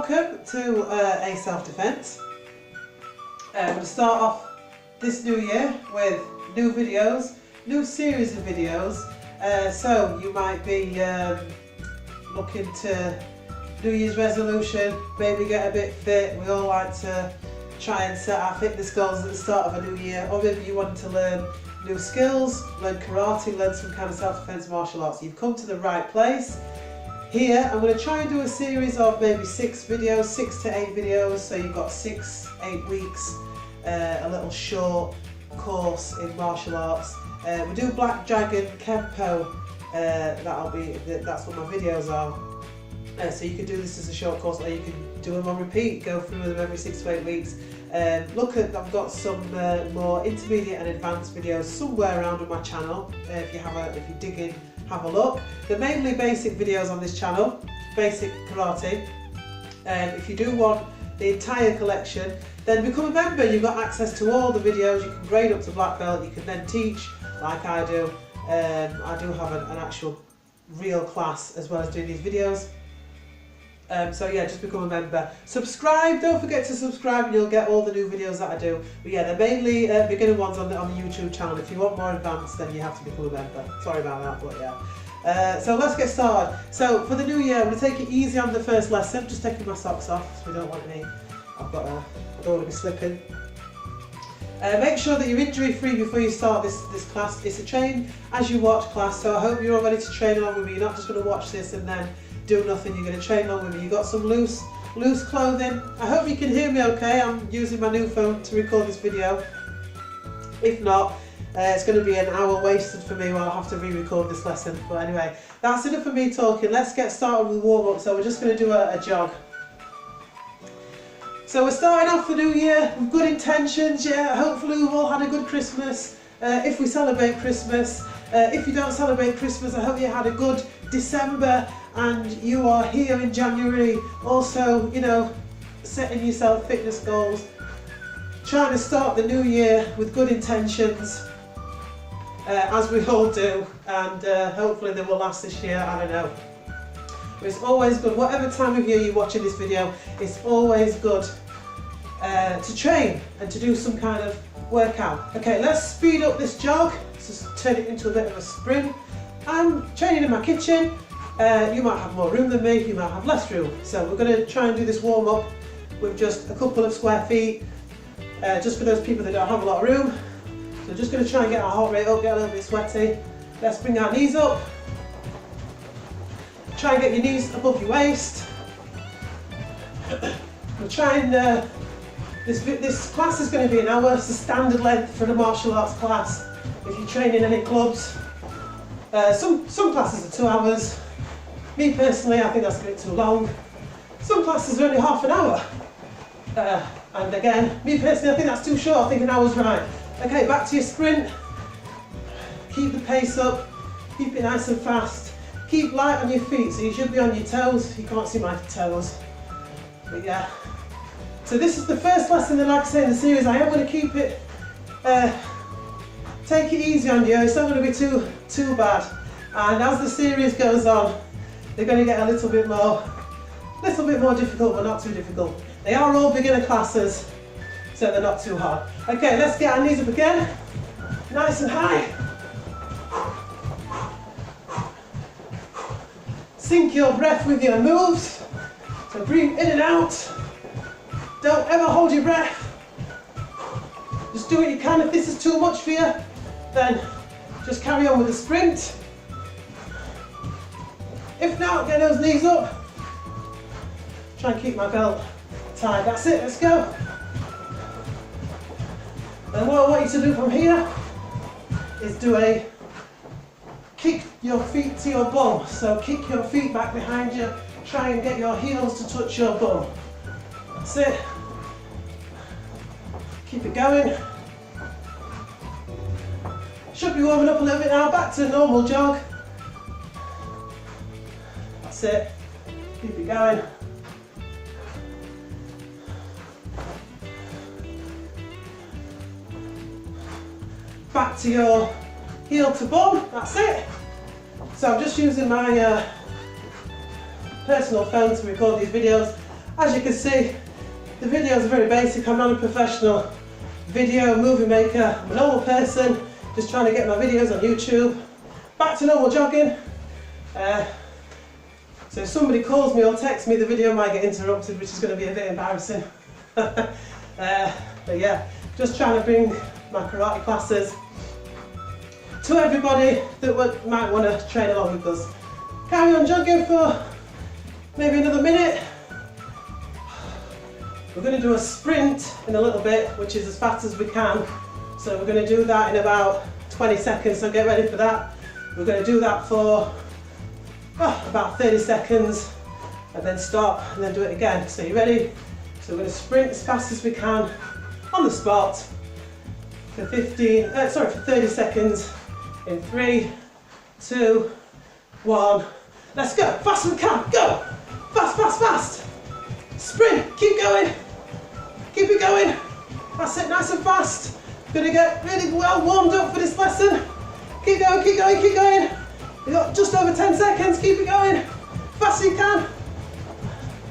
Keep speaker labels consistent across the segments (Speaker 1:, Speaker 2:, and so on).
Speaker 1: welcome to a self-defense. I'm going to start off this new year with new videos, new series of videos. So you might be looking to New Year's resolution, maybe get a bit fit. We all like to try and set our fitness goals at the start of a new year, or maybe you want to learn new skills, learn karate, learn some kind of self-defense martial arts. You've come to the right place. Here I'm going to try and do a series of maybe 6 videos, 6 to 8 videos, so you've got 6-8 weeks, a little short course in martial arts. We do Black Dragon, Kenpo, that's what my videos are. So you can do this as a short course, or you can do them on repeat, go through them every 6 to 8 weeks. I've got some more intermediate and advanced videos somewhere around on my channel. If you dig in, have a look. They're mainly basic videos on this channel, basic karate. If you do want the entire collection, then become a member. You've got access to all the videos. You can grade up to black belt. You can then teach like I do. I do have an actual real class as well as doing these videos. So yeah, just become a member. Subscribe, don't forget to subscribe and you'll get all the new videos that I do. But yeah, they're mainly beginner ones on the YouTube channel. If you want more advanced, then you have to become a member. Sorry about that, but yeah. So let's get started. So for the new year, I'm going to take it easy on the first lesson. Just taking my socks off, so we don't want any, I don't want to be slipping. Make sure that you're injury free before you start this class. It's a train as you watch class, so I hope you're all ready to train along with me. You're not just going to watch this and then do nothing. You're going to train along with me. You've got some loose clothing. I hope you can hear me okay. I'm using my new phone to record this video. If not, it's going to be an hour wasted for me while I have to re-record this lesson. But anyway, that's enough of me talking. Let's get started with the warm-up. So we're just going to do a jog. So we're starting off the new year with good intentions. Yeah, hopefully we've all had a good Christmas. If we celebrate Christmas. If you don't celebrate Christmas, I hope you had a good December and you are here in January also, you know, setting yourself fitness goals, trying to start the new year with good intentions, as we all do, and hopefully they will last this year. I don't know. But it's always good, whatever time of year you're watching this video, it's always good to train and to do some kind of workout. Okay, let's speed up this jog. Let's just turn it into a bit of a sprint. I'm training in my kitchen. You might have more room than me, you might have less room. So we're going to try and do this warm up with just a couple of square feet, just for those people that don't have a lot of room. So we're just going to try and get our heart rate up, get a little bit sweaty. Let's bring our knees up. Try and get your knees above your waist. We'll try and, this class is going to be an hour. It's the standard length for the martial arts class. If you train in any clubs, some classes are 2 hours. Me personally, I think that's a bit too long. Some classes are only half an hour. And again, me personally, I think that's too short. I think an hour's right. Okay, back to your sprint. Keep the pace up. Keep it nice and fast. Keep light on your feet, so you should be on your toes. You can't see my toes. But yeah. So this is the first lesson, and like I say in the series, I am going to keep it, take it easy on you. It's not going to be too bad. And as the series goes on, they're going to get a little bit more difficult, but not too difficult. They are all beginner classes, so they're not too hard. Okay, let's get our knees up again, nice and high. Sync your breath with your moves. So breathe in and out. Don't ever hold your breath. Just do what you can. If this is too much for you, then just carry on with the sprint. If not, get those knees up. Try and keep my belt tight. That's it, let's go. And what I want you to do from here is do a kick your feet to your bum. So kick your feet back behind you. Try and get your heels to touch your bum. That's it. Keep it going. Should be warming up a little bit now. Back to normal jog. That's it. Keep it going. Back to your heel to bum. That's it. So I'm just using my personal phone to record these videos. As you can see, the videos are very basic. I'm not a professional video movie maker. I'm a normal person, just trying to get my videos on YouTube. Back to normal jogging. So if somebody calls me or texts me, the video might get interrupted, which is going to be a bit embarrassing. But yeah, just trying to bring my karate classes to everybody that might want to train along with us. Carry on jogging for maybe another minute. We're going to do a sprint in a little bit, which is as fast as we can. So we're going to do that in about 20 seconds, so get ready for that. We're going to do that for about 30 seconds and then stop and then do it again. So you ready? So we're going to sprint as fast as we can on the spot for 30 seconds in 3, 2, 1. Let's go, fast as we can, go! Fast, fast, fast! Sprint, keep going! Keep it going! That's it, nice and fast. Gonna get really well warmed up for this lesson. Keep going, keep going, keep going. We've got just over 10 seconds, keep it going. Fast as you can.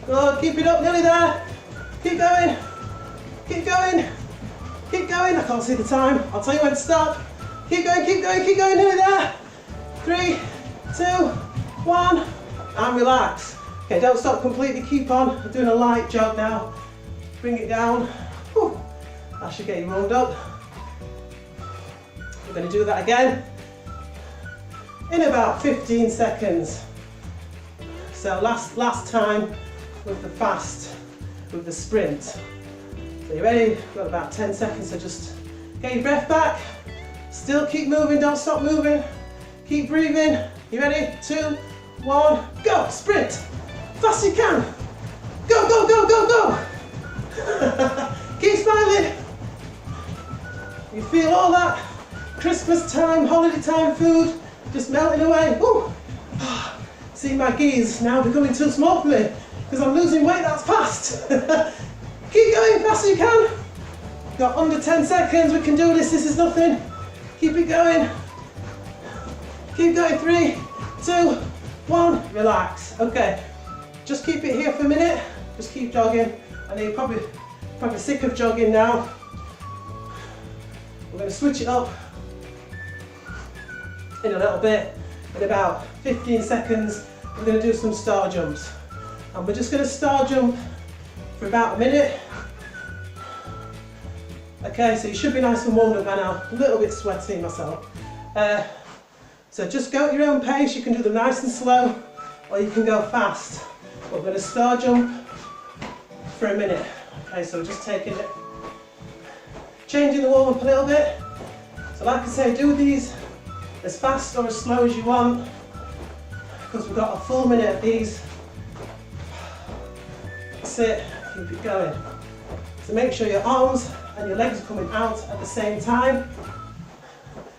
Speaker 1: Good, keep it up, nearly there. Keep going. Keep going. Keep going. I can't see the time. I'll tell you when to stop. Keep going, keep going, keep going, nearly there. 3, 2, 1, and relax. Okay, don't stop completely, keep on. I'm doing a light jog now. Bring it down. Whew. That should get you warmed up. We're going to do that again in about 15 seconds. So last time with the sprint. So you ready? We've got about 10 seconds, so just get your breath back. Still keep moving, don't stop moving. Keep breathing. You ready? 2, 1, go! Sprint! Fast as you can! Go, go, go, go, go! Keep smiling! You feel all that Christmas time, holiday time food just melting away. Woo. See, my gi's now becoming too small for me because I'm losing weight that fast. Keep going fast as you can. Got under 10 seconds, we can do this, this is nothing. Keep it going. Keep going, 3, 2, 1, relax. Okay, just keep it here for a minute. Just keep jogging. I know you're probably sick of jogging now. We're going to switch it up in a little bit. In about 15 seconds, we're going to do some star jumps. And we're just going to star jump for about a minute. Okay, so you should be nice and warmed up by now. A little bit sweaty myself. So just go at your own pace. You can do them nice and slow, or you can go fast. But we're going to star jump for a minute. Okay, so we're just taking it, changing the warm up a little bit. So like I say, do these as fast or as slow as you want, because we've got a full minute of these. That's it, keep it going. So make sure your arms and your legs are coming out at the same time.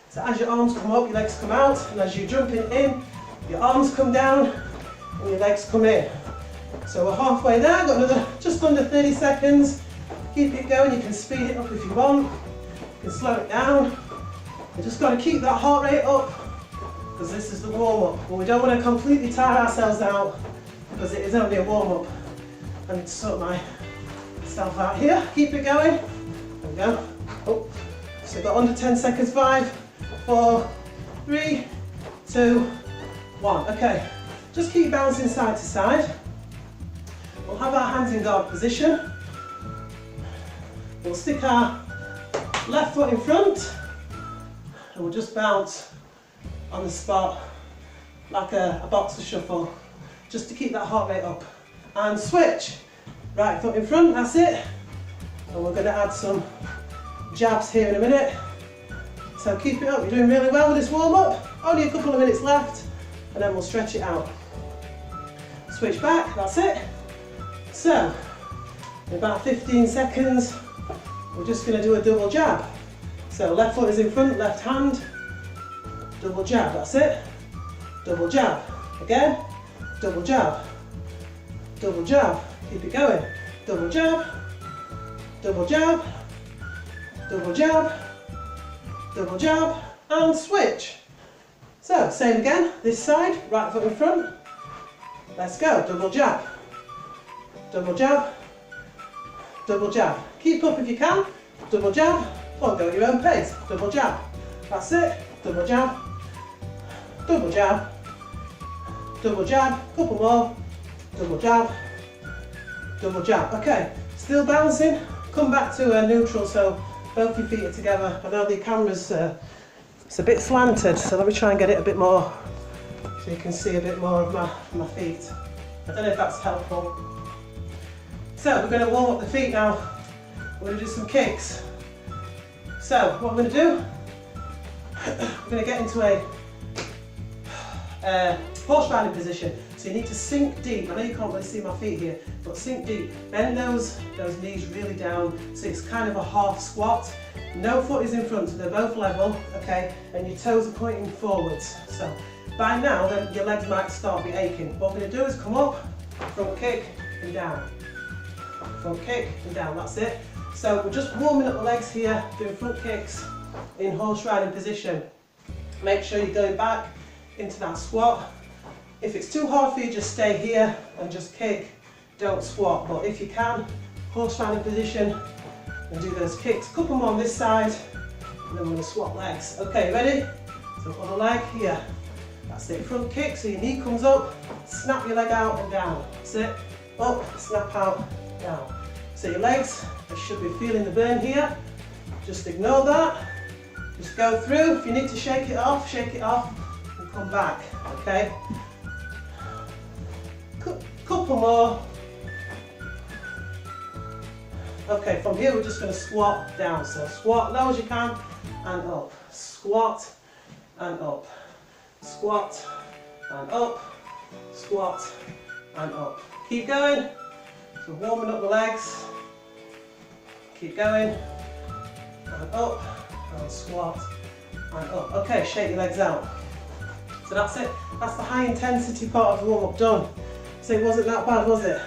Speaker 1: So as your arms come up, your legs come out, and as you're jumping in, your arms come down and your legs come in. So we're halfway there, got another just under 30 seconds. Keep it going, you can speed it up if you want, you can slow it down. You just got to keep that heart rate up, because this is the warm up. But we don't want to completely tire ourselves out, because it is only a warm up. I need to sort myself out here. Keep it going. There we go. Oh. So we've got under 10 seconds, 5, 4, 3, 2, 1. Okay, just keep bouncing side to side. We'll have our hands in guard position. We'll stick our left foot in front and we'll just bounce on the spot like a boxer shuffle, just to keep that heart rate up. And switch. Right foot in front, that's it. And we're going to add some jabs here in a minute. So keep it up, you're doing really well with this warm up. Only a couple of minutes left and then we'll stretch it out. Switch back, that's it. So, in about 15 seconds, we're just going to do a double jab. So left foot is in front, left hand, double jab, that's it. Double jab, again, double jab, double jab, keep it going. Double jab, double jab, double jab, double jab, and switch. So, same again, this side, right foot in front. Let's go, double jab, double jab, double jab. Keep up if you can, double jab, or go at your own pace, double jab. That's it, double jab, double jab, double jab, couple more, double jab, double jab. Okay, still bouncing, come back to a neutral so both your feet are together. I know the camera's it's a bit slanted, so let me try and get it a bit more so you can see a bit more of my feet. I don't know if that's helpful. So we're going to warm up the feet now. We're going to do some kicks. So what I'm going to do, we're going to get into a horse riding position. So you need to sink deep. I know you can't really see my feet here, but sink deep. Bend those knees really down, so it's kind of a half squat. No foot is in front, so they're both level, okay? And your toes are pointing forwards. So by now, then your legs might start be aching. What we're going to do is come up, front kick and down. Front kick and down, that's it. So we're just warming up the legs here, doing front kicks in horse riding position. Make sure you're going back into that squat. If it's too hard for you, just stay here and just kick, don't squat. But if you can, horse riding position and do those kicks. Couple more on this side, and then we're going to swap legs. Okay, ready? So other leg here. That's it, front kick, so your knee comes up, snap your leg out and down. That's it, up, snap out, down. So your legs, they should be feeling the burn here. Just ignore that. Just go through. If you need to shake it off, and come back, okay? Couple more. Okay, from here we're just going to squat down. So squat low as you can and up. Squat and up. Squat and up. Squat and up. Keep going. So warming up the legs. Keep going. And up. And squat and up. Okay, shake your legs out. So that's it. That's the high intensity part of the warm up done. So it wasn't that bad, was it?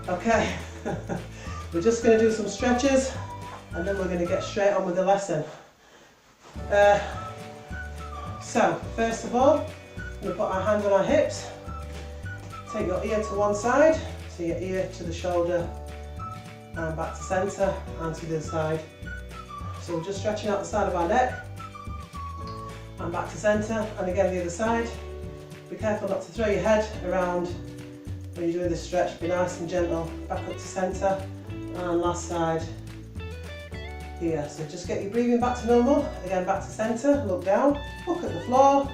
Speaker 1: Okay. We're just going to do some stretches and then we're going to get straight on with the lesson. So first of all, we'll put our hands on our hips. Take your ear to one side, so your ear to the shoulder and back to centre and to the other side. So we're just stretching out the side of our neck and back to centre and again the other side. Be careful not to throw your head around when you're doing this stretch. Be nice and gentle. Back up to centre and last side here. So just get your breathing back to normal. Again back to centre, look down, look at the floor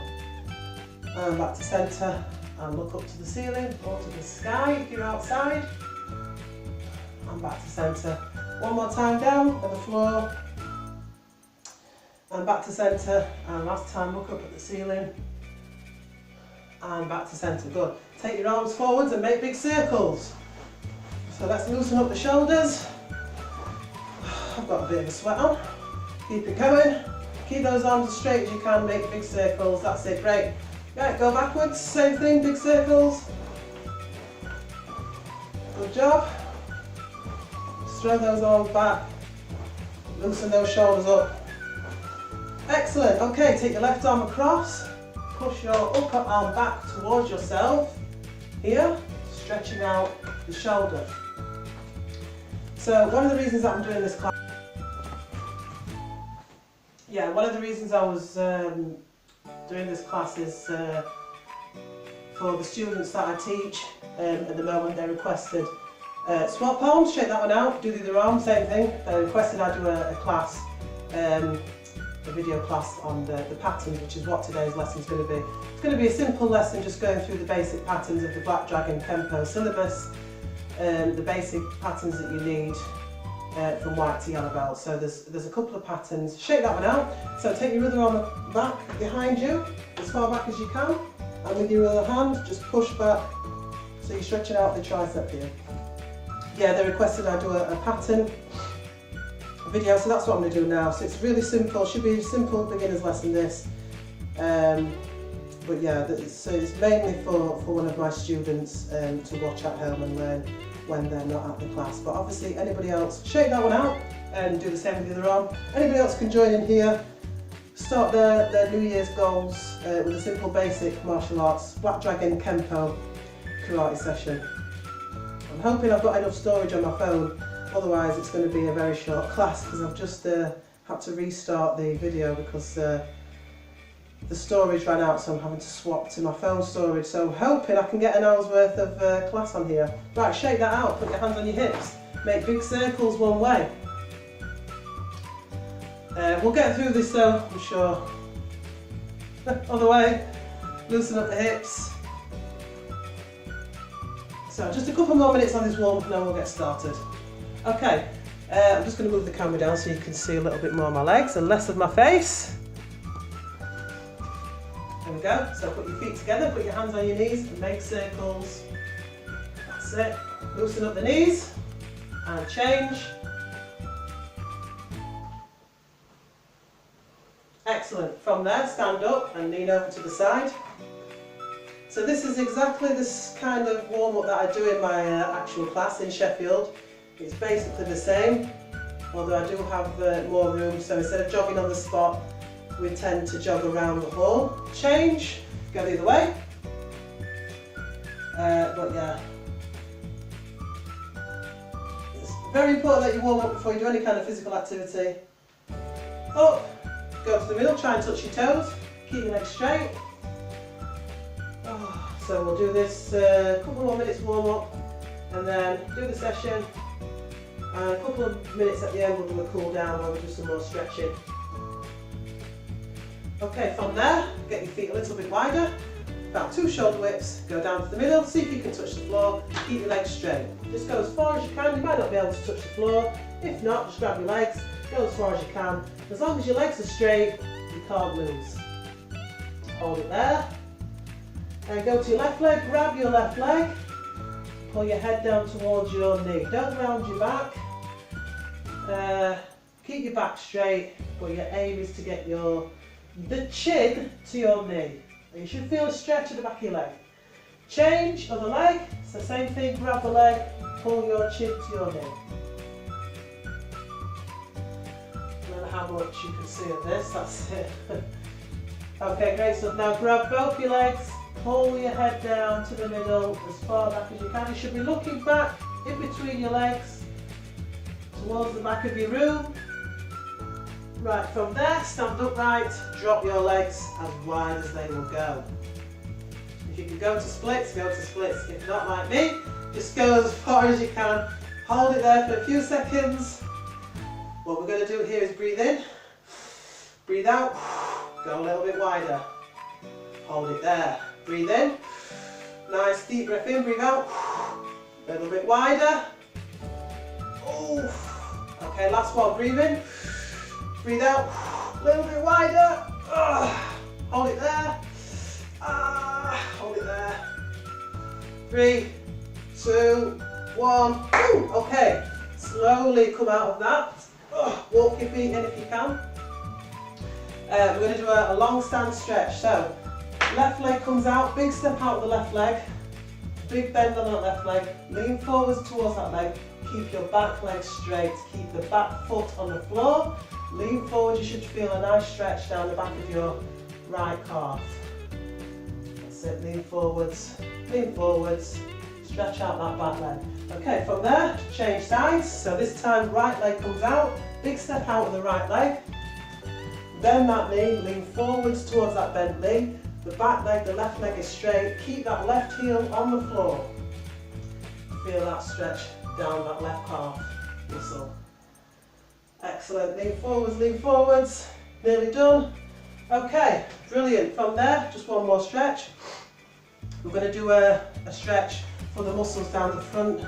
Speaker 1: and back to centre and look up to the ceiling or to the sky if you're outside and back to centre. One more time down on the floor and back to centre and last time look up at the ceiling and back to centre. Good. Take your arms forwards and make big circles. So let's loosen up the shoulders. I've got a bit of a sweat on. Keep it going. Keep those arms as straight as you can, make big circles. That's it, great. Right, go backwards, same thing, big circles. Good job. Just throw those arms back. Loosen those shoulders up. Excellent. Okay, take your left arm across. Push your upper arm back towards yourself. Here, stretching out the shoulder. So one of the reasons that I'm doing this class, one of the reasons I was doing this class is for the students that I teach. At the moment they requested swap arms, shake that one out, do the other arm, same thing. They requested I do a class, a video class on the patterns, which is what today's lesson is going to be. It's going to be a simple lesson just going through the basic patterns of the Black Dragon Kenpo syllabus, the basic patterns that you need from white to yellow belt. So there's a couple of patterns. Shake that one out. So take your other arm back behind you, as far back as you can, and with your other hand just push back so you're stretching out the tricep here. Yeah, they requested I do a pattern video, so that's what I'm going to do now. So it's really simple, should be a simple beginner's lesson this. But yeah, so it's mainly for one of my students to watch at home and learn when they're not at the class. But obviously anybody else, shake that one out and do the same with the other arm. Anybody else can join in here, start their New Year's goals with a simple basic martial arts Black Dragon Kenpo karate session. I'm hoping I've got enough storage on my phone, otherwise it's going to be a very short class because I've just had to restart the video because the storage ran out, so I'm having to swap to my phone storage. So I'm hoping I can get an hour's worth of class on here. Right, shake that out, put your hands on your hips, make big circles one way. We'll get through this though, I'm sure. Other way, loosen up the hips. So just a couple more minutes on this warm up and then we'll get started. Okay, I'm just going to move the camera down so you can see a little bit more of my legs and less of my face. There we go. So put your feet together, put your hands on your knees and make circles. That's it. Loosen up the knees and change. Excellent. From there, stand up and lean over to the side. So this is exactly this kind of warm-up that I do in my actual class in Sheffield. It's basically the same, although I do have more room. So instead of jogging on the spot, we tend to jog around the hall. Change, go the other way. But yeah, it's very important that you warm up before you do any kind of physical activity. Up, go to the middle, try and touch your toes, keep your legs straight. So we'll do this a couple more minutes warm up and then do the session, and a couple of minutes at the end we'll do a cool down where we do some more stretching. Okay, from there, get your feet a little bit wider, about 2 shoulder widths, go down to the middle, see if you can touch the floor, keep your legs straight. Just go as far as you can, you might not be able to touch the floor, if not, just grab your legs, go as far as you can. As long as your legs are straight, you can't lose. Hold it there. And go to your left leg, grab your left leg, pull your head down towards your knee. Don't round your back, keep your back straight, but your aim is to get the chin to your knee. And you should feel a stretch at the back of your leg. Change, other leg, it's the same thing, grab the leg, pull your chin to your knee. I don't know how much you can see of this, that's it. Okay, great stuff. Now grab both your legs, pull your head down to the middle as far back as you can. You should be looking back in between your legs towards the back of your room. Right, from there, stand upright, drop your legs as wide as they will go. If you can go to splits, go to splits. If not, like me, just go as far as you can. Hold it there for a few seconds. What we're going to do here is breathe in, breathe out, go a little bit wider. Hold it there. Breathe in, nice deep breath in, breathe out, a little bit wider. Ooh. Okay, last one, breathe in, breathe out, a little bit wider. Hold it there, hold it there. 3, 2, 1, Ooh. Okay, slowly come out of that. Walk your feet in if you can. We're going to do a long stand stretch. So left leg comes out, big step out with the left leg, big bend on that left leg, lean forwards towards that leg, keep your back leg straight, keep the back foot on the floor, lean forward, you should feel a nice stretch down the back of your right calf. That's it, lean forwards, stretch out that back leg. Okay, from there, change sides, so this time right leg comes out, big step out with the right leg, bend that knee, lean forwards towards that bent knee. The back leg, the left leg is straight. Keep that left heel on the floor. Feel that stretch down that left calf muscle. Excellent. Lean forwards. Nearly done. Okay, brilliant. From there, just one more stretch. We're going to do a stretch for the muscles down the front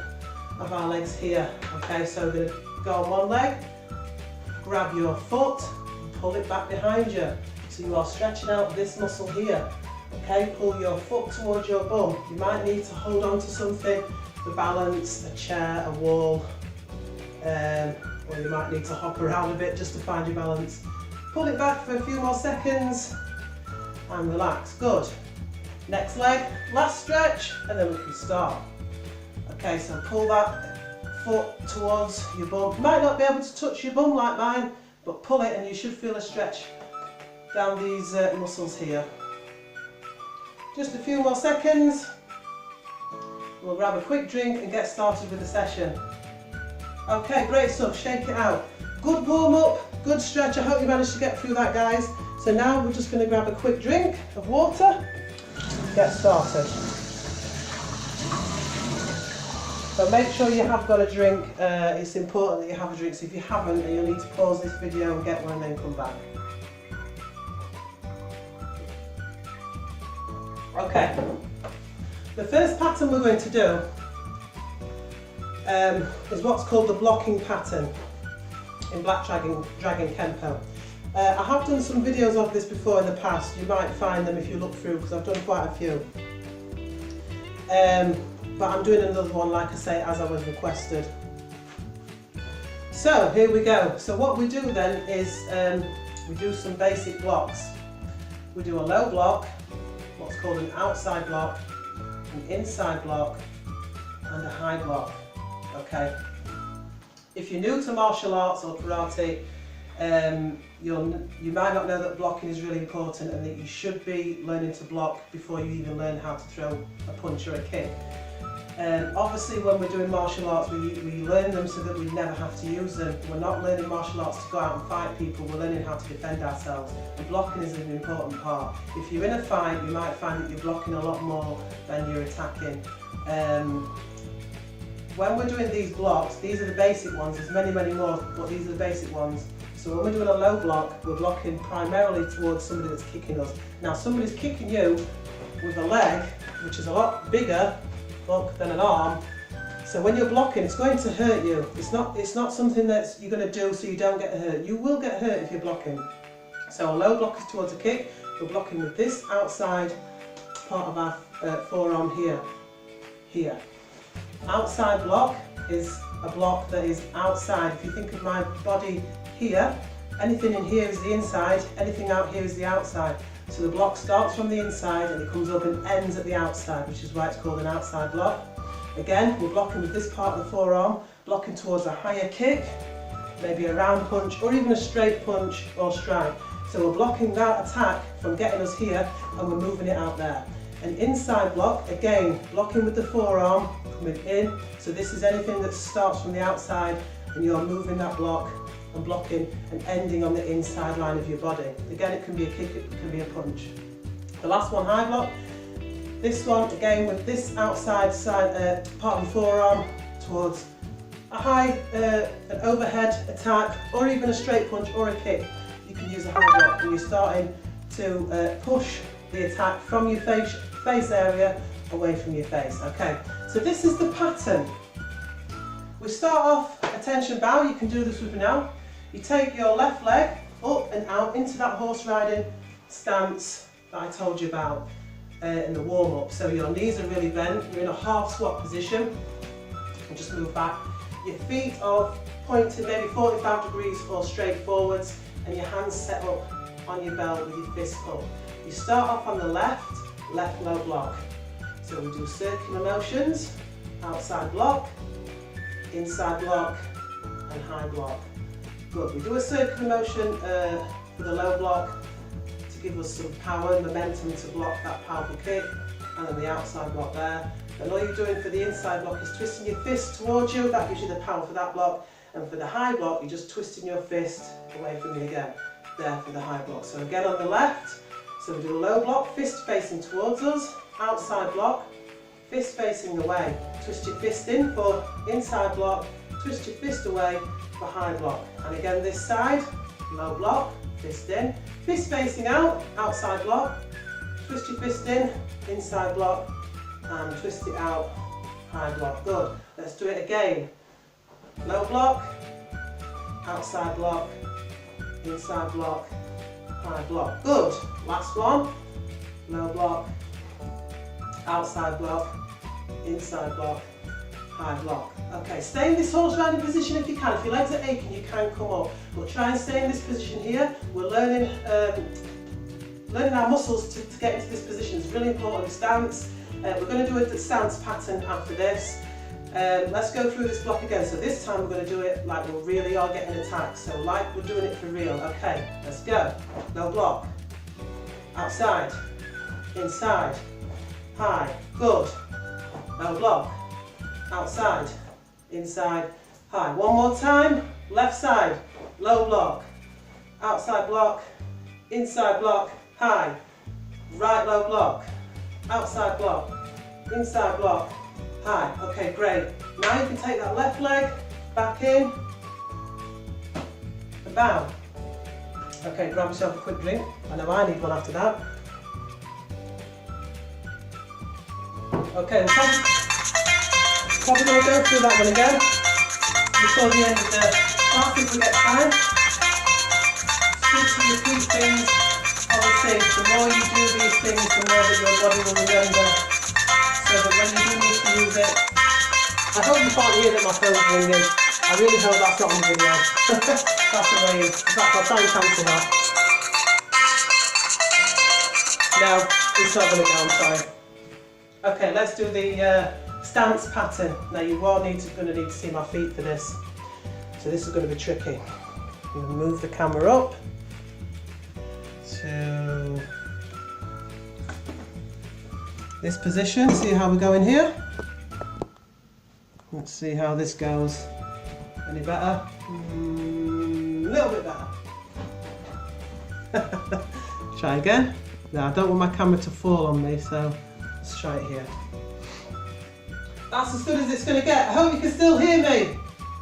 Speaker 1: of our legs here. Okay, so we're going to go on one leg, grab your foot, and pull it back behind you. So you are stretching out this muscle here. Okay, pull your foot towards your bum. You might need to hold on to something for balance, a chair, a wall, or you might need to hop around a bit just to find your balance. Pull it back for a few more seconds and relax. Good. Next leg, last stretch, and then we can start. Okay, so pull that foot towards your bum. You might not be able to touch your bum like mine, but pull it and you should feel a stretch down these muscles here. Just a few more seconds. we'll grab a quick drink and get started with the session. Okay, great stuff, shake it out. Good warm up, good stretch, I hope you managed to get through that, guys. So now we're just going to grab a quick drink of water and get started. So make sure you have got a drink, it's important that you have a drink, so if you haven't, then you'll need to pause this video and get one and then come back. Okay, the first pattern we're going to do is what's called the blocking pattern in Black Dragon Kenpo. I have done some videos of this before in the past, you might find them if you look through because I've done quite a few. But I'm doing another one, like I say, as I was requested. So here we go. So what we do then is we do some basic blocks. We do a low block, what's called an outside block, an inside block, and a high block. Okay. If you're new to martial arts or karate, you might not know that blocking is really important and that you should be learning to block before you even learn how to throw a punch or a kick. Obviously when we're doing martial arts we learn them so that we never have to use them. We're not learning martial arts to go out and fight people, we're learning how to defend ourselves. And blocking is an important part. If you're in a fight you might find that you're blocking a lot more than you're attacking. When we're doing these blocks, these are the basic ones, there's many more, but these are the basic ones. So when we're doing a low block, we're blocking primarily towards somebody that's kicking us. Now somebody's kicking you with a leg, which is a lot bigger than an arm. So when you're blocking, it's going to hurt you. It's not something that you're going to do so you don't get hurt. You will get hurt if you're blocking. So a low block is towards a kick. We're blocking with this outside part of our forearm here. Outside block is a block that is outside. If you think of my body here, anything in here is the inside, anything out here is the outside. So the block starts from the inside and it comes up and ends at the outside, which is why it's called an outside block. Again, we're blocking with this part of the forearm, blocking towards a higher kick, maybe a round punch or even a straight punch or strike. So we're blocking that attack from getting us here and we're moving it out there. An inside block, again, blocking with the forearm, coming in. So this is anything that starts from the outside and you're moving that block and blocking and ending on the inside line of your body. Again, it can be a kick, it can be a punch. The last one, high block. This one, again, with this outside side part of the forearm towards a high, an overhead attack, or even a straight punch or a kick. You can use a high block and you're starting to push the attack from your face area away from your face. Okay, so this is the pattern. We start off attention bow. You can do this with now. You take your left leg up and out into that horse riding stance that I told you about in the warm up. So your knees are really bent. You're in a half squat position. And just move back. Your feet are pointed maybe 45 degrees or straight forwards, and your hands set up on your belt with your fists up. You start off on the left low block. So we do circular motions, outside block, inside block, and high block. Good. We do a circular motion for the low block to give us some power and momentum to block that powerful kick, and then the outside block there. And all you're doing for the inside block is twisting your fist towards you. That gives you the power for that block. And for the high block, you're just twisting your fist away from you again. There for the high block. So again on the left. So we do a low block, fist facing towards us, outside block, fist facing away. Twist your fist in for inside block, twist your fist away for high block. And again this side, low block, fist in, fist facing out, outside block, twist your fist in, inside block, and twist it out, high block. Good. Let's do it again. Low block, outside block, inside block, high block. Good. Last one. Low block, outside block, inside block, high block. Okay, stay in this horse riding position if you can. If your legs are aching, you can come up. But try and stay in this position here. We're learning our muscles to get into this position. It's really important. Stance. We're going to do a stance pattern after this. Let's go through this block again. So this time we're going to do it like we really are getting attacked. So like we're doing it for real. Okay, let's go. Low block. Outside. Inside. High. Good. low block, outside, inside, high. One more time, left side, low block, outside block, inside block, high, right low block, outside block, inside block, high. Okay, great. Now you can take that left leg back in and bow. Okay, grab yourself a quick drink. I know I need one after that. Okay, we're probably going to go through that one again before the end of the class if we get time. Stick to repeat things. Obviously, the more you do these things, the more that your body will remember, so that when you do need to use it. I hope you can't hear that my phone's ringing. I really hope that's not on the video. That's annoying. In fact, I'll try and cancel that. No, it's not going to go, I'm sorry. Okay, let's do the stance pattern. Now you are going to need to see my feet for this. So this is going to be tricky. I'm going to move the camera up to this position. See how we go in here? Let's see how this goes. Any better? A little bit better. Try again. Now I don't want my camera to fall on me, so let's try it here. That's as good as it's going to get. I hope you can still hear me.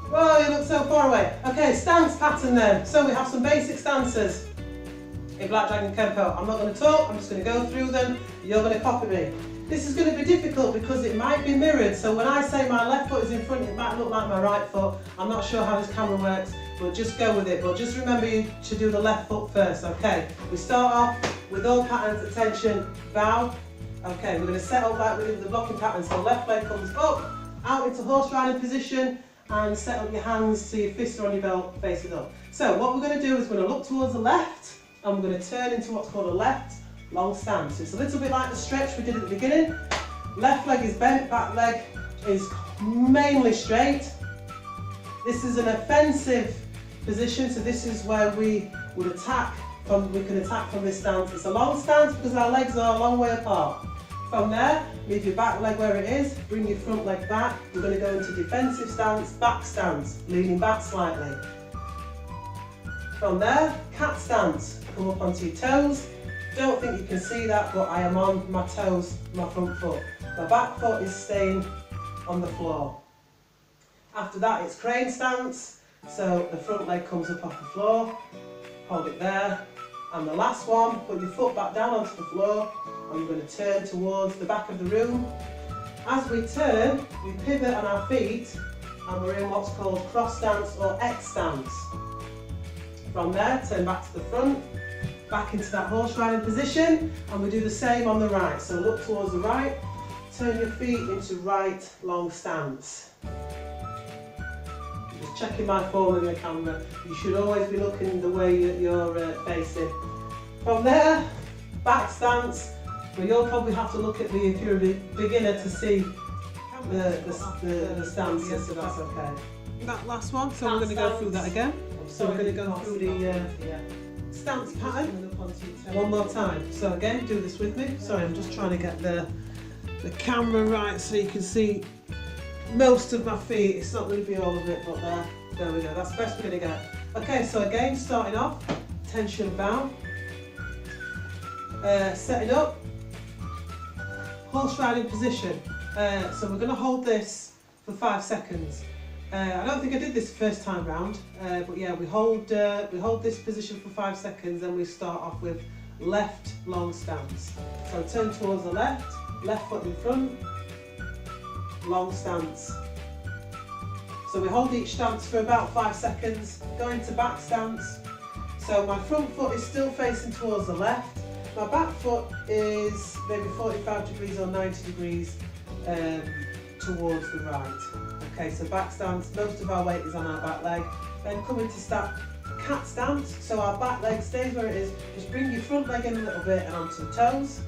Speaker 1: Whoa, you look so far away. Okay, stance pattern then. So we have some basic stances in Black Dragon Kenpo. I'm not going to talk, I'm just going to go through them. You're going to copy me. This is going to be difficult because it might be mirrored. So when I say my left foot is in front, it might look like my right foot. I'm not sure how this camera works, but just go with it. But just remember to do the left foot first, okay? We start off with all patterns, attention, bow. Okay, we're going to set up like we did with the blocking pattern. So left leg comes up, out into horse riding position, and set up your hands so your fists are on your belt, facing up. So what we're going to do is we're going to look towards the left, and we're going to turn into what's called a left long stance. It's a little bit like the stretch we did at the beginning. Left leg is bent, back leg is mainly straight. This is an offensive position, so this is where we would attack from. We can attack from this stance. It's a long stance because our legs are a long way apart. From there, leave your back leg where it is, bring your front leg back. We're going to go into defensive stance, back stance, leaning back slightly. From there, cat stance, come up onto your toes. Don't think you can see that, but I am on my toes, my front foot. My back foot is staying on the floor. After that, it's crane stance. So the front leg comes up off the floor, hold it there. And the last one, put your foot back down onto the floor, and we're going to turn towards the back of the room. As we turn, we pivot on our feet, and we're in what's called cross stance or X stance. From there, turn back to the front, back into that horse riding position, and we do the same on the right. So look towards the right, turn your feet into right long stance. Just checking my form in the camera. You should always be looking the way you're facing. From there, back stance, but you'll probably have to look at me if you're a beginner to see the stances, so that's okay. That last one, so we're going to go through that again. So we're going to go through the stance pattern one more time. So again, do this with me. Sorry, I'm just trying to get the camera right so you can see most of my feet. It's not going to be all of it, but there we go. That's the best we're going to get. Okay, so again, starting off, tension bow. Setting up, horse riding position. So we're going to hold this for 5 seconds. I don't think I did this first time round, but yeah, we hold this position for 5 seconds, and we start off with left long stance. So turn towards the left foot in front, long stance. So we hold each stance for about 5 seconds, go into back stance. So my front foot is still facing towards the left, my back foot is maybe 45 degrees or 90 degrees towards the right. Okay, so back stance, most of our weight is on our back leg. Then come into cat stance, so our back leg stays where it is. Just bring your front leg in a little bit and onto the toes.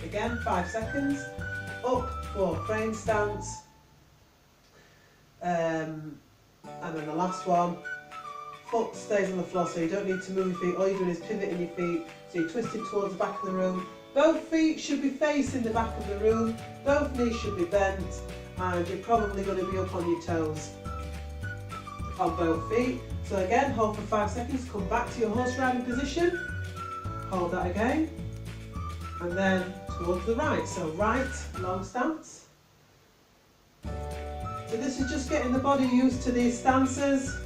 Speaker 1: Again, 5 seconds. Up for crane stance. And then the last one, foot stays on the floor, so you don't need to move your feet. All you're doing is pivoting your feet. So you're twisting towards the back of the room, Both feet should be facing the back of the room, both knees should be bent, and you're probably going to be up on your toes on both feet. So again, hold for 5 seconds, come back to your horse riding position, hold that again, and then towards the right. So right, long stance. So this is just getting the body used to these stances.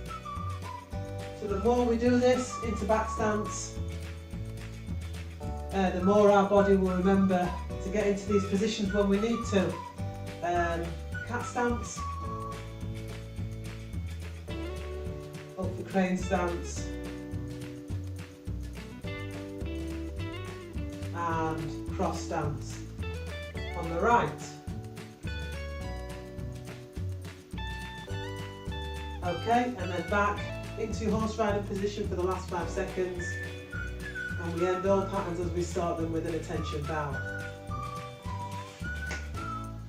Speaker 1: So the more we do this into back stance, the more our body will remember to get into these positions when we need to. Cat stance, up the crane stance, and cross stance on the right. Okay, and then back into horse riding position for the last 5 seconds. And we end all patterns as we start them with an attention bow.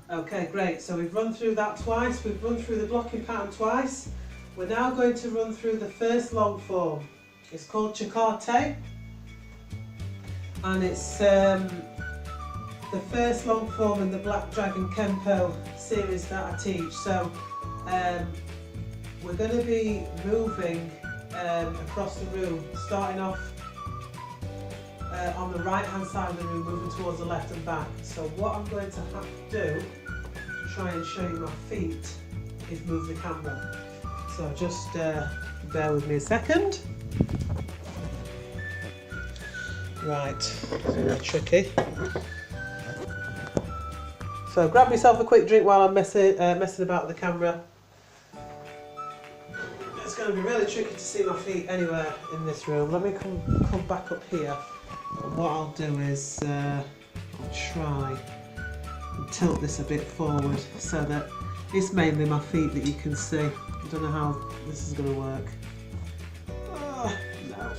Speaker 1: Okay, great. So we've run through that twice. We've run through the blocking pattern twice. We're now going to run through the first long form. It's called Karate, and it's the first long form in the Black Dragon Kenpo series that I teach. So we're going to be moving across the room, starting off on the right hand side of the room, moving towards the left and back. So what I'm going to have to do to try and show you my feet is move the camera. So just bear with me a second. Right, it's a bit tricky. So grab yourself a quick drink while I'm messing about with the camera. It's going to be really tricky to see my feet anywhere in this room. Let me come back up here. And what I'll do is I'll try and tilt this a bit forward so that it's mainly my feet that you can see. I don't know how this is going to work. No.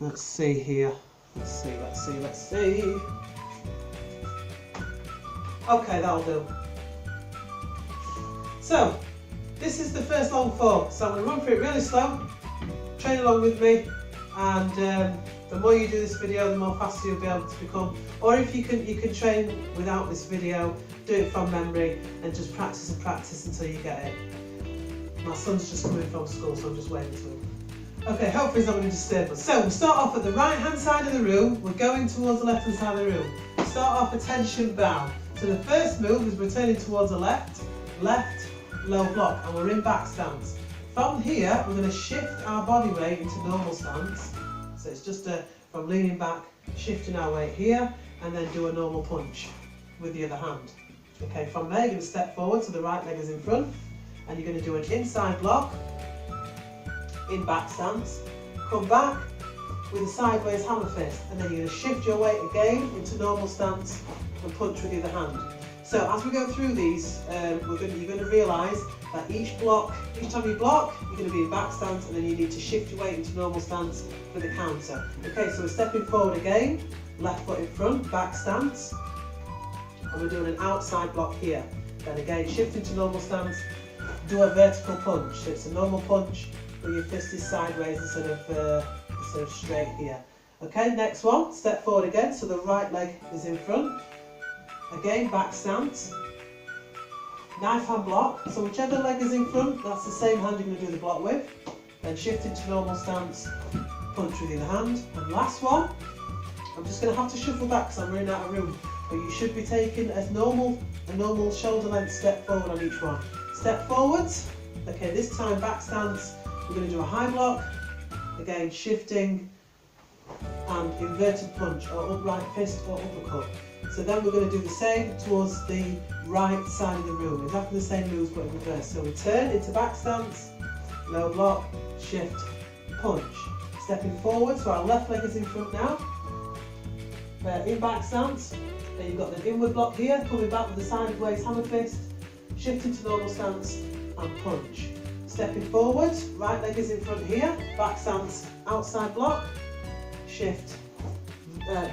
Speaker 1: Let's see here. Let's see. Okay, that'll do. So, this is the first long form. So I'm going to run through it really slow. Train along with me, and the more you do this video, the more faster you'll be able to become. Or if you can train without this video, do it from memory and just practice and practice until you get it. My son's just coming from school, so I'm just waiting to him. Okay, hopefully it's not going to disturb us. So we'll start off at the right hand side of the room. We're going towards the left hand side of the room. We start off attention bow. So the first move is we're turning towards the left, low block, and we're in back stance. From here, we're going to shift our body weight into normal stance. So it's just from leaning back, shifting our weight here, and then do a normal punch with the other hand. Okay, from there you're going to step forward so the right leg is in front, and you're going to do an inside block, in back stance, come back with a sideways hammer fist, and then you're going to shift your weight again into normal stance and punch with the other hand. So as we go through these, you're going to realise that each time you block, you're going to be in back stance, and then you need to shift your weight into normal stance for the counter. Okay, so we're stepping forward again, left foot in front, back stance, and we're doing an outside block here. Then again, shift into normal stance, do a vertical punch. So it's a normal punch, but your fist is sideways instead of straight here. Okay, next one, step forward again, so the right leg is in front. Again, back stance, knife hand block, so whichever leg is in front, that's the same hand you're going to do the block with. Then shift into normal stance, punch with the other hand. And last one, I'm just going to have to shuffle back because I'm running out of room, but you should be taking a normal shoulder length step forward on each one. Step forwards, okay, this time back stance, we're going to do a high block, again shifting, and inverted punch or upright fist or uppercut. So then we're going to do the same towards the right side of the room, exactly the same moves but in reverse. So we turn into back stance, low block, shift, punch. Stepping forward, so our left leg is in front now. In back stance, then you've got the inward block here, coming back with the sideways hammer fist, shift into normal stance and punch. Stepping forward, right leg is in front here, back stance, outside block, shift,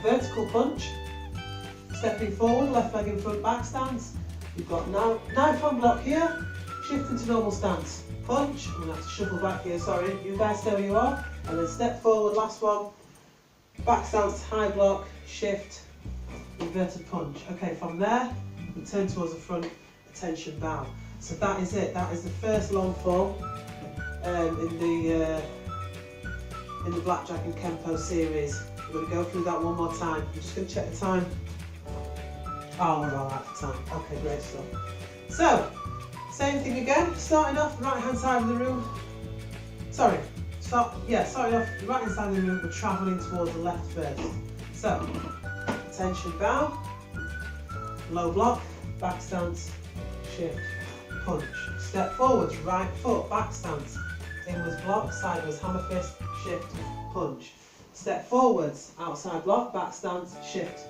Speaker 1: vertical punch. Stepping forward, left leg in front, back stance. You've got now knife hand block here, shift into normal stance, punch, I'm going to have to shuffle back here, sorry, you guys stay where you are, and then step forward, last one, back stance, high block, shift, inverted punch. Okay, from there, we turn towards the front, attention bow. So that is it, that is the first long form in the Blackjack and Kenpo series. We're going to go through that one more time. I'm just going to check the time. Oh, we're all right for time. Okay, great stuff. So, same thing again, starting off right hand side of the room. Sorry, starting off the right hand side of the room, we're travelling towards the left first. So, attention bow, low block, back stance, shift, punch. Step forwards, right foot, back stance, inwards block, sideways hammer fist, shift, punch. Step forwards, outside block, back stance, shift,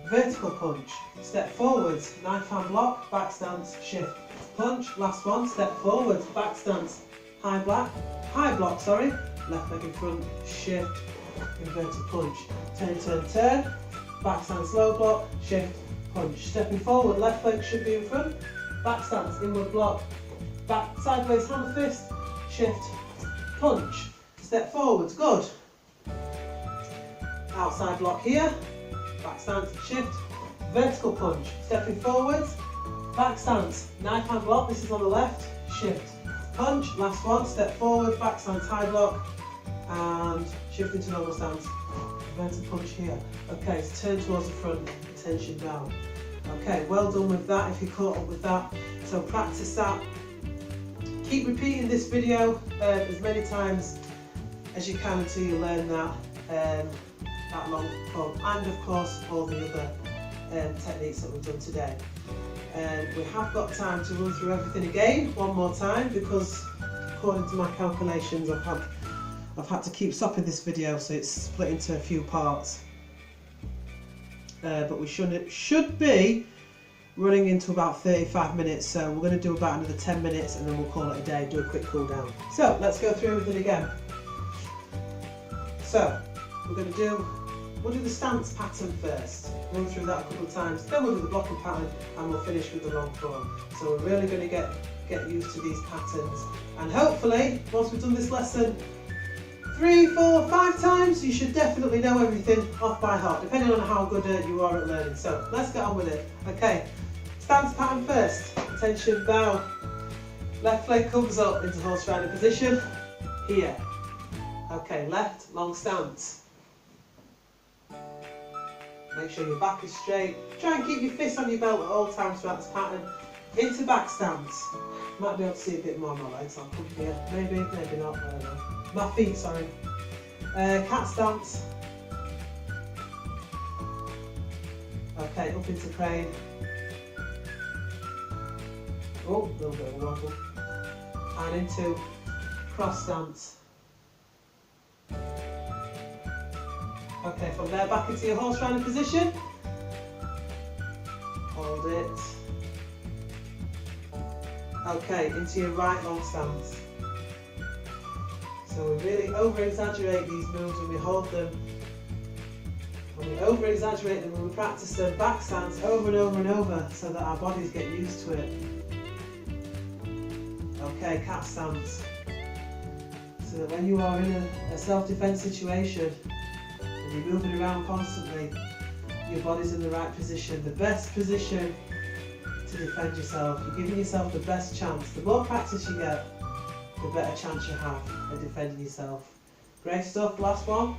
Speaker 1: vertical punch. Step forwards, knife hand block, back stance, shift, punch. Last one, step forwards, back stance, high block, left leg in front, shift, inverted punch. Turn, turn, turn, back stance, low block, shift, punch. Stepping forward, left leg should be in front, back stance, inward block, back sideways hammer fist, shift, punch. Step forwards, good. Outside block here, back stance, shift, vertical punch. Stepping forwards, back stance, knife hand block, this is on the left, shift, punch. Last one, step forward, back stance, high block, and shift into normal stance, inverted punch here. Okay, so turn towards the front, attention down. Okay, well done with that if you caught up with that. So practice that. Keep repeating this video as many times as you can until you learn that long form, and of course all the other techniques that we've done today. We have got time to run through everything again one more time, because according to my calculations I've had to keep stopping this video, so it's split into a few parts. But we should be running into about 35 minutes, so we're going to do about another 10 minutes and then we'll call it a day, do a quick cool down. So let's go through everything again. So we'll do the stance pattern first, run through that a couple of times, then we'll do the blocking pattern and we'll finish with the long form. So we're really going to get used to these patterns, and hopefully once we've done this lesson 3, 4, 5 times, you should definitely know everything off by heart, depending on how good you are at learning. So let's get on with it. Okay, stance pattern first, attention bow, left leg comes up into horse riding position, here. Okay, left long stance. Make sure your back is straight. Try and keep your fists on your belt at all times throughout this pattern. Into back stance. Might be able to see a bit more of my legs. I'll come here. Maybe not. I don't know. My feet, sorry. Cat stance. Okay, up into crane. Oh, a little bit of a wobble. And into cross stance. Okay, from there back into your horse riding position. Hold it. Okay, into your right long stance. So we really over-exaggerate these moves when we hold them. And we over-exaggerate them when we practice them back stance over and over and over, so that our bodies get used to it. Okay, cat stance. So that when you are in a self-defense situation, and you're moving around constantly, your body's in the right position, the best position to defend yourself. You're giving yourself the best chance. The more practice you get, the better chance you have at defending yourself. Great stuff, last one.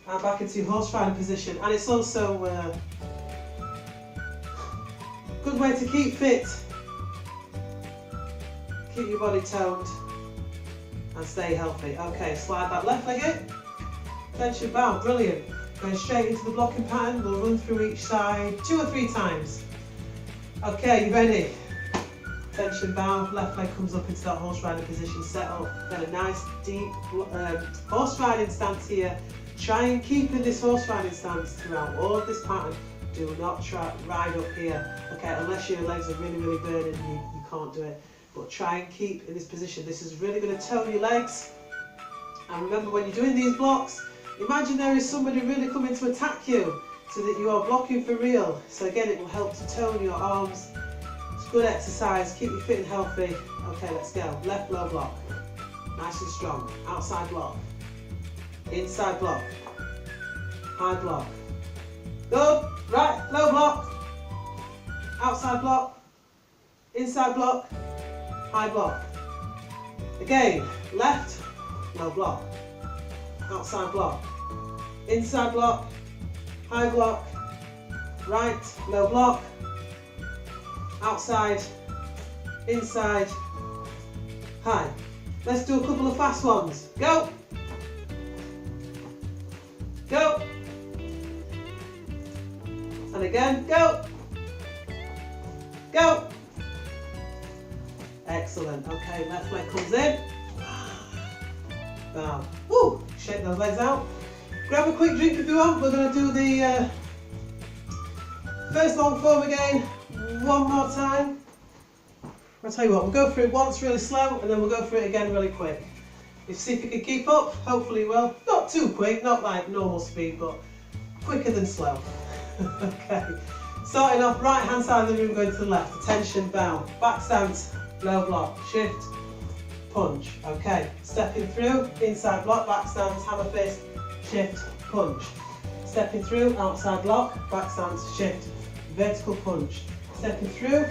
Speaker 1: And back into your horse riding position. And it's also a good way to keep fit, keep your body toned and stay healthy. Okay, slide that left leg in, attention bow, brilliant. Going straight into the blocking pattern, we'll run through each side 2 or 3 times. Okay, you ready? Attention bow, left leg comes up into that horse riding position, set up, then a nice deep horse riding stance here. Try and keep in this horse riding stance throughout all of this pattern. Do not try ride up here, okay, unless your legs are really, really burning, you can't do it. But try and keep in this position. This is really going to tone your legs. And remember, when you're doing these blocks, imagine there is somebody really coming to attack you. so that you are blocking for real. So again, it will help to tone your arms. It's good exercise, keep you fit and healthy. Okay, let's go. Left low block, nice and strong. Outside block, inside block, high block. Good, right, low block, outside block, inside block, high block. Again, left, low block, outside block, inside block, high block, right, low block, outside, inside, high. Let's do a couple of fast ones. Go! Go! And again, go! Go! Excellent. Okay, left leg comes in. Down. Woo! Shake those legs out. Grab a quick drink if you want. We're going to do the first long form again one more time. I'll tell you what, we'll go through it once really slow and then we'll go through it again really quick. See if you can keep up. Hopefully you will. Not too quick, not like normal speed, but quicker than slow. Okay. Starting off right hand side of the room, going to the left. Attention, bound. Back stance, low block, shift, punch. Okay. Stepping through, inside block, back stance, hammer fist, shift, punch. Stepping through, outside block, back stance, shift, vertical punch. Stepping through,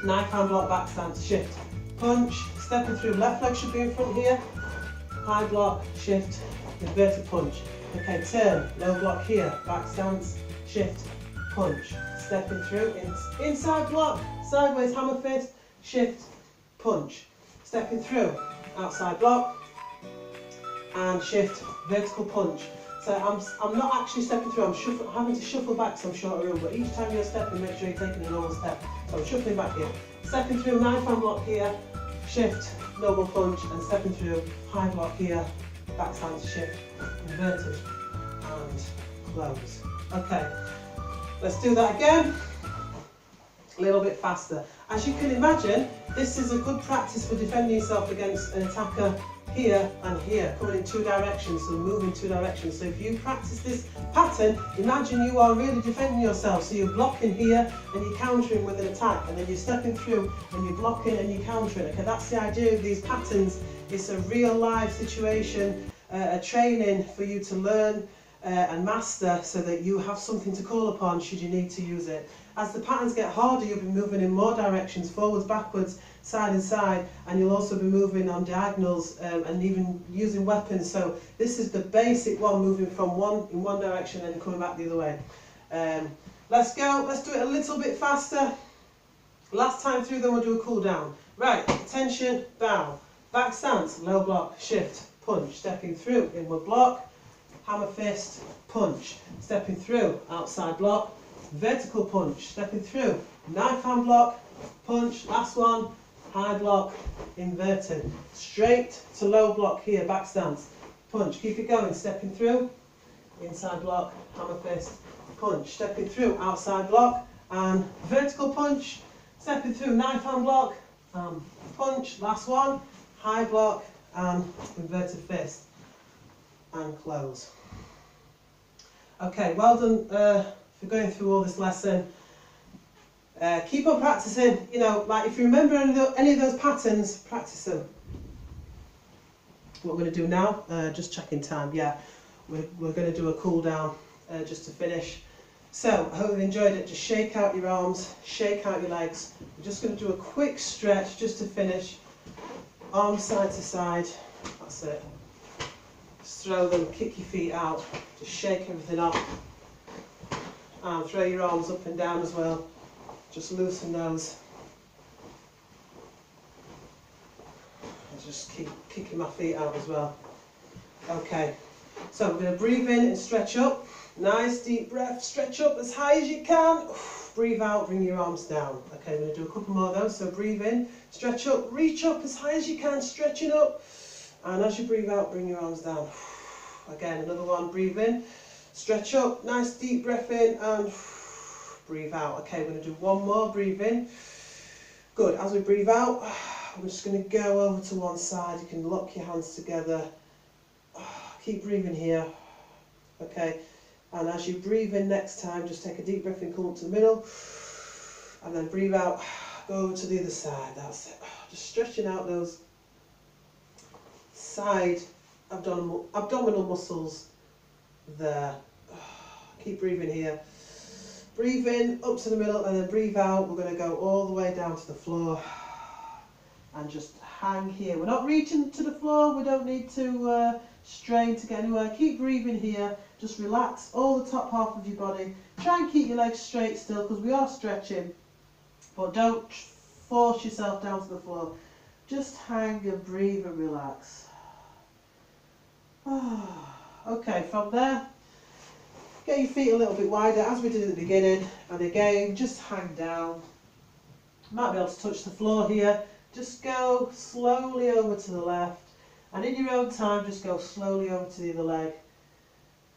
Speaker 1: knife hand block, back stance, shift, punch. Stepping through, left leg should be in front here. High block, shift, inverted punch. Okay, turn, low block here, back stance, shift, punch. Stepping through, inside block, sideways hammer fist, shift, punch. Stepping through, outside block, and shift, vertical punch. So I'm not actually stepping through, I'm having to shuffle back so I'm shorter room, but each time you're stepping, make sure you're taking a normal step. So I'm shuffling back here. Stepping through, knife hand block here, shift, normal punch, and stepping through, high block here, back stance, shift, inverted, and close. Okay, let's do that again, a little bit faster. As you can imagine, this is a good practice for defending yourself against an attacker here and here, coming in two directions, so moving two directions. So if you practice this pattern, imagine you are really defending yourself. So you're blocking here and you're countering with an attack, and then you're stepping through and you're blocking and you're countering. Okay, that's the idea of these patterns. It's a real life situation, a training for you to learn and master, so that you have something to call upon should you need to use it. As the patterns get harder, you'll be moving in more directions, forwards, backwards, side and side, and you'll also be moving on diagonals and even using weapons. So this is the basic one, moving from in one direction and coming back the other way. Let's go, let's do it a little bit faster. Last time through, then we'll do a cool down. Right, attention, bow, back stance, low block, shift, punch, stepping through, inward block, hammer fist, punch, stepping through, outside block, vertical punch, stepping through, knife hand block, punch, last one, high block, inverted, straight to low block here, back stance, punch, keep it going, stepping through, inside block, hammer fist, punch, stepping through, outside block, and vertical punch, stepping through, knife hand block, punch, last one, high block, and inverted fist, and close. Okay, well done for going through all this lesson. Keep on practicing, you know, like if you remember any of those patterns, practice them. What we're going to do now, just checking time, yeah, we're going to do a cool down just to finish. So, I hope you've enjoyed it. Just shake out your arms, shake out your legs. We're just going to do a quick stretch just to finish. Arms side to side, that's it. Just throw them, kick your feet out, just shake everything off. And throw your arms up and down as well. Just loosen those. And just keep kicking my feet out as well. Okay, so we're going to breathe in and stretch up. Nice deep breath, stretch up as high as you can. Breathe out, bring your arms down. Okay, we're going to do a couple more of those. So breathe in, stretch up, reach up as high as you can, stretching up. And as you breathe out, bring your arms down. Again, another one, breathe in. Stretch up, nice deep breath in and breathe out. Okay, we're going to do one more, breathe in. Good, as we breathe out, we're just going to go over to one side. You can lock your hands together. Keep breathing here. Okay, And as you breathe in next time, just take a deep breath in, come up to the middle, and then breathe out, go over to the other side. That's it. Just stretching out those side abdominal muscles there. Keep breathing here. Breathe in, up to the middle, and then breathe out. We're going to go all the way down to the floor and just hang here. We're not reaching to the floor. We don't need to strain to get anywhere. Keep breathing here. Just relax all the top half of your body. Try and keep your legs straight still because we are stretching, but don't force yourself down to the floor. Just hang and breathe and relax. Okay, from there, get your feet a little bit wider as we did at the beginning, and again just hang down. Might be able to touch the floor here. Just go slowly over to the left, and in your own time just go slowly over to the other leg.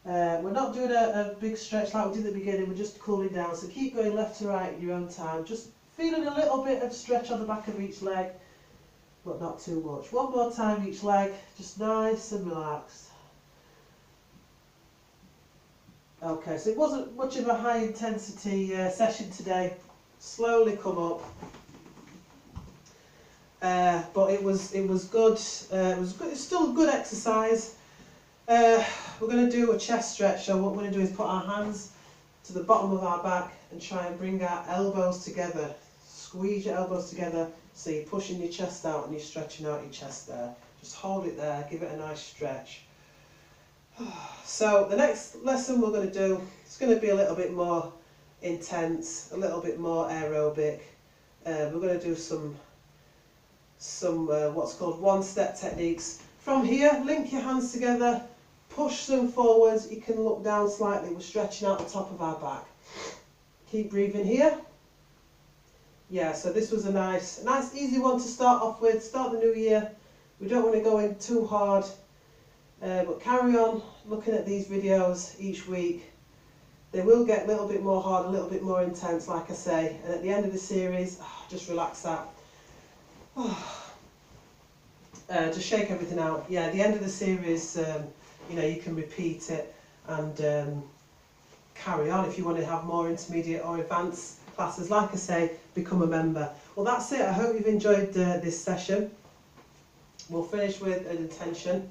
Speaker 1: We're not doing a big stretch like we did at the beginning, we're just cooling down, so keep going left to right in your own time. Just feeling a little bit of stretch on the back of each leg, but not too much. One more time each leg, just nice and relaxed. Okay, so it wasn't much of a high intensity session today. Slowly come up, but it was good. It was good. It's still a good exercise. We're going to do a chest stretch. So what we're going to do is put our hands to the bottom of our back and try and bring our elbows together. Squeeze your elbows together so you're pushing your chest out and you're stretching out your chest there. Just hold it there. Give it a nice stretch. So the next lesson we're going to do, it's going to be a little bit more intense, a little bit more aerobic. We're going to do some what's called one-step techniques. From here, link your hands together, push them forwards. You can look down slightly. We're stretching out the top of our back. Keep breathing here. Yeah, so this was a nice easy one to start off with. Start the new year. We don't want to go in too hard. But carry on looking at these videos each week. They will get a little bit more hard, a little bit more intense, like I say. And at the end of the series, just relax that. Just shake everything out. Yeah, at the end of the series, you know, you can repeat it and carry on if you want to have more intermediate or advanced classes. Like I say, become a member. Well, that's it. I hope you've enjoyed this session. We'll finish with an intention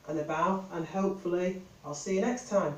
Speaker 1: and a bow, and hopefully I'll see you next time.